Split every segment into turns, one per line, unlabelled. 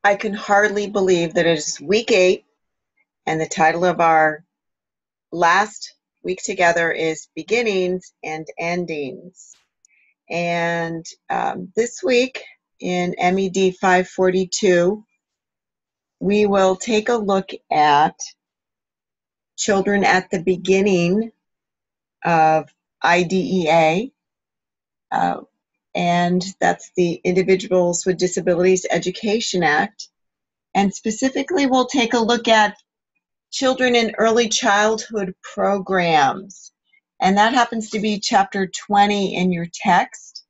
I can hardly believe that it is week 8, and the title of our last week together is Beginnings and Endings. And this week in MED 542, we will take a look at children at the beginning of IDEA, and that's the Individuals with Disabilities Education Act. And specifically, we'll take a look at children in early childhood programs. And that happens to be chapter 20 in your text.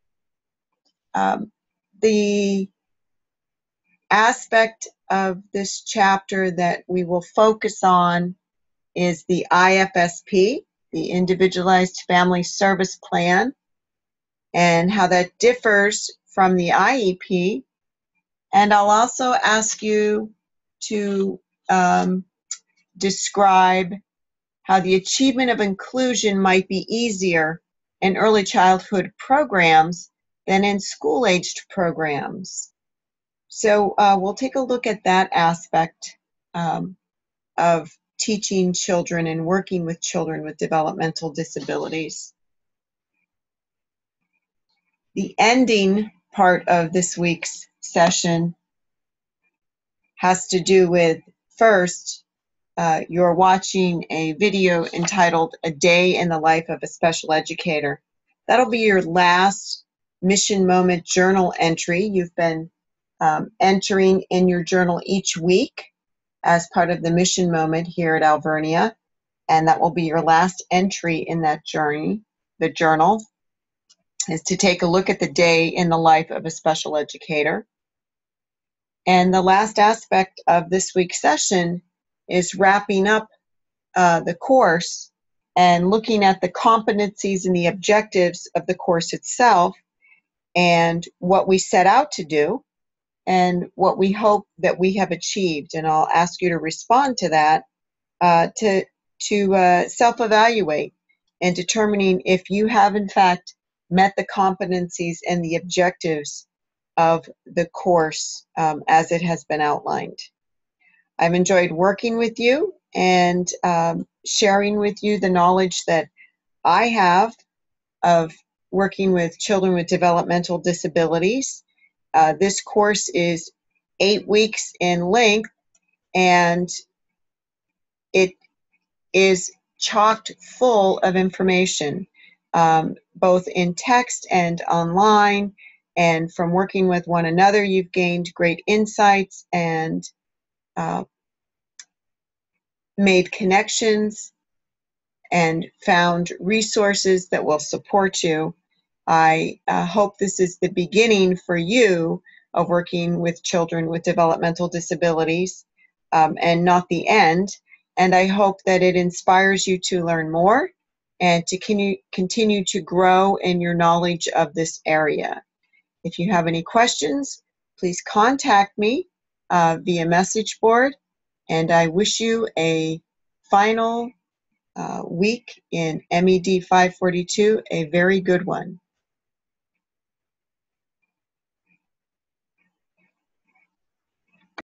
The aspect of this chapter that we will focus on is the IFSP, the Individualized Family Service Plan, and how that differs from the IEP. And I'll also ask you to describe how the achievement of inclusion might be easier in early childhood programs than in school-aged programs. So we'll take a look at that aspect of teaching children and working with children with developmental disabilities. The ending part of this week's session has to do with, first, you're watching a video entitled A Day in the Life of a Special Educator. That'll be your last Mission Moment journal entry. You've been entering in your journal each week as part of the Mission Moment here at Alvernia, and that will be your last entry in that journey. The journal is to take a look at the day in the life of a special educator. And the last aspect of this week's session is wrapping up the course and looking at the competencies and the objectives of the course itself and what we set out to do and what we hope that we have achieved. And I'll ask you to respond to that, to self-evaluate and determining if you have in fact met the competencies and the objectives of the course as it has been outlined. I've enjoyed working with you and sharing with you the knowledge that I have of working with children with developmental disabilities. This course is 8 weeks in length, and it is chocked full of information, both in text and online. And from working with one another, you've gained great insights and made connections and found resources that will support you. I hope this is the beginning for you of working with children with developmental disabilities and not the end. And I hope that it inspires you to learn more and to continue to grow in your knowledge of this area. If you have any questions, please contact me via message board, and I wish you a final week in MED 542, a very good one.